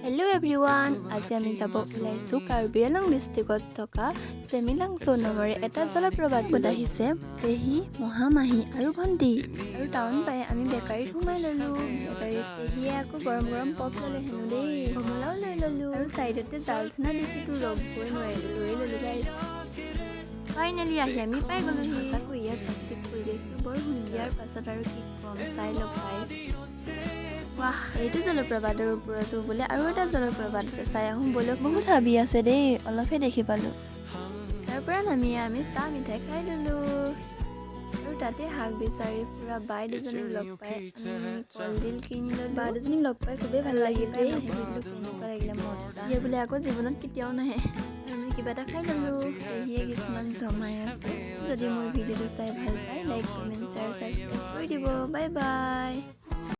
Hello' everyone, আজি আমি যাব ওলাইছোঁ কাৰ্বি আংলং ডিষ্ট্ৰিক্টত থকা চেমিলাংচৌ নামেৰে এটা জলপ্ৰপাতত আহিছে পেহী, মহামাহী আৰু ভণ্টি। আৰু টাউন পাই আমি বেকাৰীত সোমাই ল'লোঁ। বেকাৰীত পেহীয়ে আকৌ গৰম গৰম পপ ল'লে হেনো দেই, কমলাও লৈ ল'লোঁ আৰু চাইডতে জালচনা দেখিতো ৰ'বই নোৱাৰিলোঁ, লৈ ল'লোঁ গাইছ। ফাইনেলি আহি আমি পাই গ'লোঁ। সঁচাকৈ ইয়াৰ প্ৰাকৃতিক পৰিৱেশটো বৰ সুন্দৰ। পাছত আৰু কি ক'ম, চাই লওক গাইছ। ৱাহ, এইটো জলপ্ৰপাতৰ ওপৰতো বোলে আৰু এটা জলপ্ৰপাত আছে, চাই আহোঁ ব'লক। বহুত হাবি আছে দেই, অলপহে দেখি পালোঁ। তাৰ পৰা নামিয়ে আমি চাহ মিঠাই খাই ল'লোঁ আৰু তাতে শাক বিচাৰি ফুৰা বাই দুজনীক লগ পাই আমি কলডিল কিনি ল'লোঁ। বাই দুজনীক লগ পাই খুবেই ভাল লাগিল দেই। কেনেকুৱা লাগিলে মজা। সিয়ে বোলে আকৌ জীৱনত কেতিয়াও নাহে। আমি কিবা এটা খাই ল'লোঁ। পেহীয়ে কিছুমান জমাই আছে। যদি মোৰ ভিডিঅ'টো চাই ভাল পায়, লাইক, কমেণ্ট, শ্বেয়াৰ, ছাবস্ক্ৰাইব কৰি দিব। Bye bye.